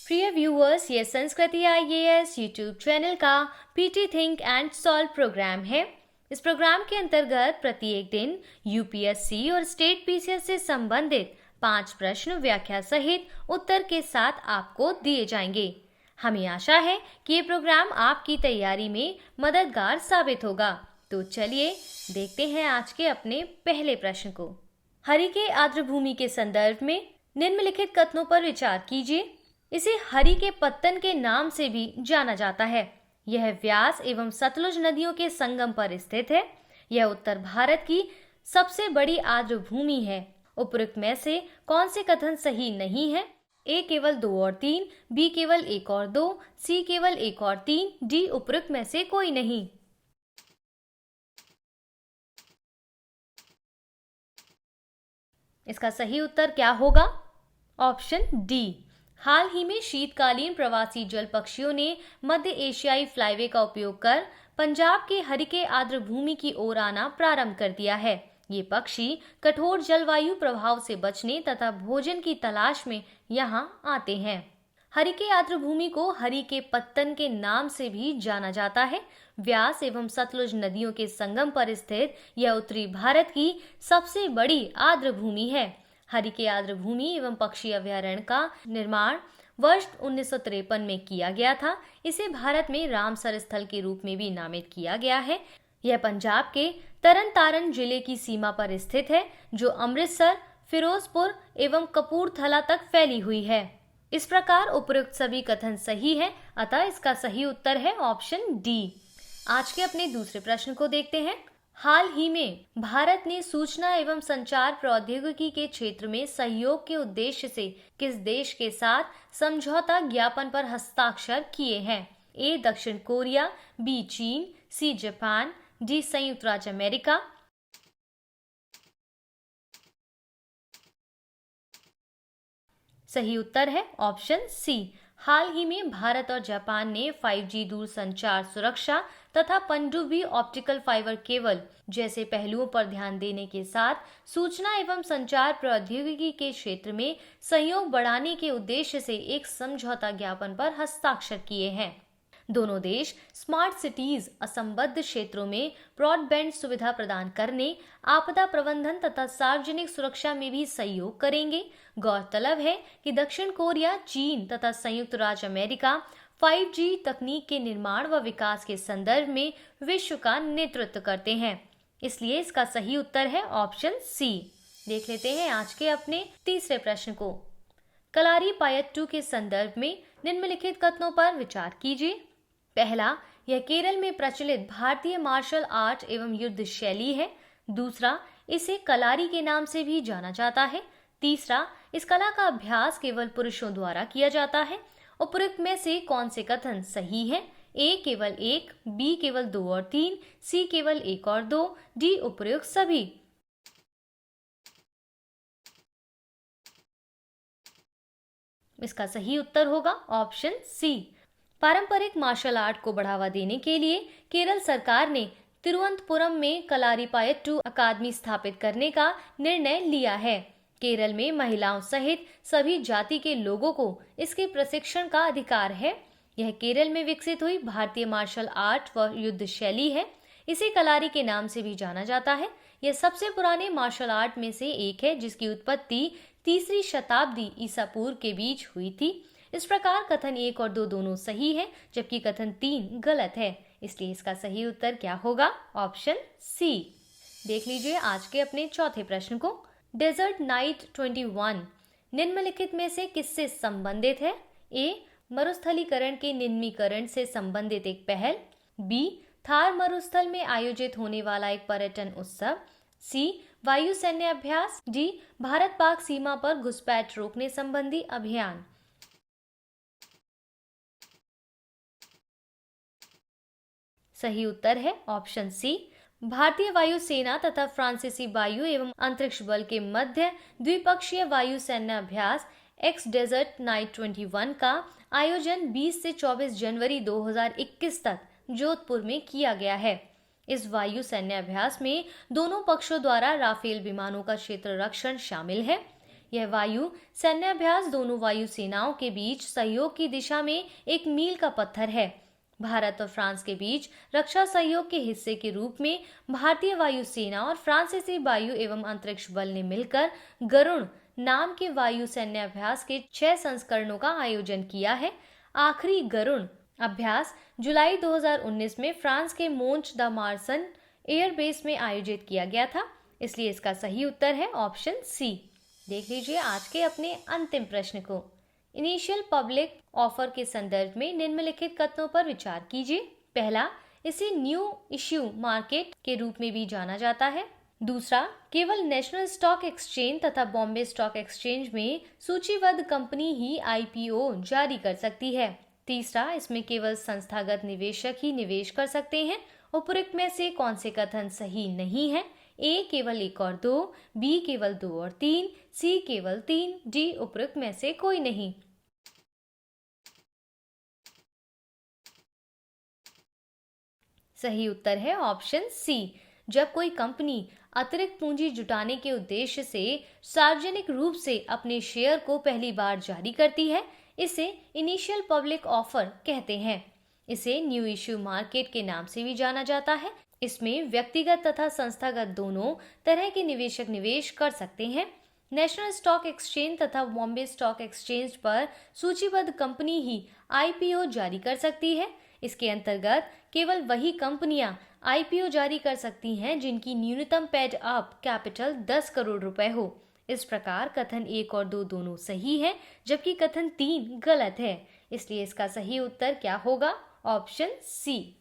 प्रिय व्यूअर्स, ये Sanskriti IAS YouTube channel का PT think and solve programme है। इस प्रोग्राम के अंतर्गत प्रत्येक दिन यूपीएससी और स्टेट पीसीएस से संबंधित 5 प्रश्न व्याख्या सहित उत्तर के साथ आपको दिए जाएंगे। हमें आशा है कि ये प्रोग्राम आपकी तैयारी में मददगार साबित होगा। तो चलिए देखते हैं आज के अपने पहले प्रश्न को। हरि के आर्द्रभूमि के संदर्भ में निम्नलिखित कथनों पर विचार कीजिए। इसे हरि के पत्तन के नाम से भी जाना जाता है। यह व्यास एवं सतलुज नदियों के संगम पर स्थित है। यह उत्तर भारत की सबसे बड़ी आर्द्रभूमि है। उपरोक्त में से कौन से कथन सही नहीं है? ए केवल 2 और 3, बी केवल 1 और 2, सी केवल 1 और 3, डी उपरोक्त में से कोई नहीं। इसका सही उत्तर क्या होगा? Option D. हाल ही में शीतकालीन प्रवासी जल पक्षियों ने मध्य एशियाई फ्लाईवे का उपयोग कर पंजाब के हरिके आर्द्रभूमि की ओर आना प्रारंभ कर दिया है। ये पक्षी कठोर जलवायु प्रभाव से बचने तथा भोजन की तलाश में यहाँ आते हैं। हरिके आर्द्रभूमि को हरि के पत्तन के नाम से भी जाना जाता है। व्यास एवं सतलुज नदियों के संगम पर स्थित यह उत्तरी भारत की सबसे बड़ी आर्द्रभूमि है। हरि के आर्द्रभूमि एवं पक्षी अभयारण्य का निर्माण वर्ष 1953 में किया गया था। इसे भारत में रामसर स्थल के रूप में भी नामित किया गया है। यह पंजाब के तरन तारण जिले की सीमा पर स्थित है, जो अमृतसर, फिरोजपुर एवं कपूरथला तक फैली हुई है। इस प्रकार उपरोक्त सभी कथन सही है, अतः इसका सही उत्तर है ऑप्शन डी। आज के अपने दूसरे प्रश्न को देखते हैं। हाल ही में भारत ने सूचना एवं संचार प्रौद्योगिकी के क्षेत्र में सहयोग के उद्देश्य से किस देश के साथ समझौता ज्ञापन पर हस्ताक्षर किए हैं? ए दक्षिण कोरिया, बी चीन, सी जापान, डी संयुक्त राज्य अमेरिका। सही उत्तर है ऑप्शन सी। हाल ही में भारत और जापान ने 5G दूरसंचार सुरक्षा तथा पनडुब्बी ऑप्टिकल फाइबर केबल जैसे पहलुओं पर ध्यान देने के साथ सूचना एवं संचार प्रौद्योगिकी के क्षेत्र में सहयोग बढ़ाने के उद्देश्य से एक समझौता ज्ञापन पर हस्ताक्षर किए हैं। दोनों देश स्मार्ट सिटीज, असंबद्ध क्षेत्रों में ब्रॉडबैंड सुविधा प्रदान करने, आपदा प्रबंधन तथा सार्वजनिक सुरक्षा में भी सहयोग करेंगे। गौरतलब है कि दक्षिण कोरिया, चीन तथा संयुक्त राज्य अमेरिका 5G तकनीक के निर्माण व विकास के संदर्भ में विश्व का नेतृत्व करते हैं। इसलिए इसका सही उत्तर है ऑप्शन सी। देख लेते हैं आज के अपने तीसरे प्रश्न को। कलारीपायट्टू के संदर्भ में निम्नलिखित कथनों पर विचार कीजिए। पहला, यह केरल में प्रचलित भारतीय मार्शल आर्ट एवं युद्ध शैली है। दूसरा, इसे कलारी के नाम से भी जाना जाता है। तीसरा, इस कला का अभ्यास केवल पुरुषों द्वारा किया जाता है। उपरोक्त में से कौन से कथन सही है? ए केवल 1, बी केवल 2 और 3, सी केवल 1 और 2, डी उपरोक्त सभी। इसका सही उत्तर होगा ऑप्शन सी। पारंपरिक मार्शल आर्ट को बढ़ावा देने के लिए केरल सरकार ने तिरुवनंतपुरम में कलारीपायट्टू अकादमी स्थापित करने का निर्णय लिया है। केरल में महिलाओं सहित सभी जाति के लोगों को इसके प्रशिक्षण का अधिकार है। यह केरल में विकसित हुई भारतीय मार्शल आर्ट व युद्ध शैली है। इसे कलारी के नाम से भी जाना जाता है। यह सबसे पुराने मार्शल आर्ट में से एक है, जिसकी उत्पत्ति 3री शताब्दी ईसा पूर्व के बीच हुई थी। इस प्रकार कथन 1 और 2 दोनों सही है, जबकि कथन 3 गलत है। इसलिए इसका सही उत्तर क्या होगा? Option C. देख लीजिए आज के अपने चौथे प्रश्न को। डेजर्ट नाइट 21 निम्नलिखित में से किससे संबंधित है? ए मरुस्थलीकरण के निम्नीकरण से संबंधित एक पहल, बी थार मरुस्थल में आयोजित होने वाला एक पर्यटन उत्सव, सी वायु सैन्य अभ्यास, डी भारत पाक सीमा पर घुसपैठ रोकने संबंधी अभियान। सही उत्तर है ऑप्शन सी। भारतीय वायुसेना तथा फ्रांसीसी वायु एवं अंतरिक्ष बल के मध्य द्विपक्षीय वायु सैन्य अभ्यास एक्स डेजर्ट नाइट 21 का आयोजन 20 से 24 जनवरी 2021 तक जोधपुर में किया गया है। इस वायु सैन्य अभ्यास में दोनों पक्षों द्वारा राफेल विमानों का क्षेत्र रक्षण शामिल है। यह वायु सैन्याभ्यास दोनों वायु सेनाओं के बीच सहयोग की दिशा में एक मील का पत्थर है। भारत और फ्रांस के बीच रक्षा सहयोग के हिस्से के रूप में भारतीय वायु सेना और फ्रांसीसी वायु एवं अंतरिक्ष बल ने मिलकर गरुण नाम के वायु सैन्याभ्यास के 6 संस्करणों का आयोजन किया है। आखिरी गरुण अभ्यास जुलाई 2019 में फ्रांस के मोंच द मार्सन एयरबेस में आयोजित किया गया था, इसलिए इसका सही उत्तर है ऑप्शन सी। देख लीजिए आज के अपने अंतिम प्रश्न को। इनिशियल पब्लिक ऑफर के संदर्भ में निम्नलिखित कथनों पर विचार कीजिए। पहला, इसे न्यू इश्यू मार्केट के रूप में भी जाना जाता है। दूसरा, केवल नेशनल स्टॉक एक्सचेंज तथा बॉम्बे स्टॉक एक्सचेंज में सूचीबद्ध कंपनी ही आईपीओ जारी कर सकती है। तीसरा, इसमें केवल संस्थागत निवेशक ही निवेश कर सकते हैं। उपरोक्त में से कौन से कथन सही नहीं है? ए केवल 1 और 2, बी केवल 2 और 3, सी केवल 3, डी उपरोक्त में से कोई नहीं। सही उत्तर है ऑप्शन सी। जब कोई कंपनी अतिरिक्त पूंजी जुटाने के उद्देश्य से सार्वजनिक रूप से अपने शेयर को पहली बार जारी करती है, इसे इनिशियल पब्लिक ऑफर कहते हैं। इसे न्यू इश्यू मार्केट के नाम से भी जाना जाता है। इसमें व्यक्तिगत तथा संस्थागत दोनों तरह के निवेशक निवेश कर सकते हैं। नेशनल स्टॉक एक्सचेंज तथा बॉम्बे स्टॉक एक्सचेंज पर सूचीबद्ध कंपनी ही आईपीओ जारी कर सकती है। इसके अंतर्गत केवल वही कंपनियां आईपीओ जारी कर सकती हैं जिनकी न्यूनतम पेड अप कैपिटल 10 करोड़ रुपए हो। इस प्रकार कथन 1 और 2 दोनों सही है, जबकि कथन 3 गलत है। इसलिए इसका सही उत्तर क्या होगा? ऑप्शन सी।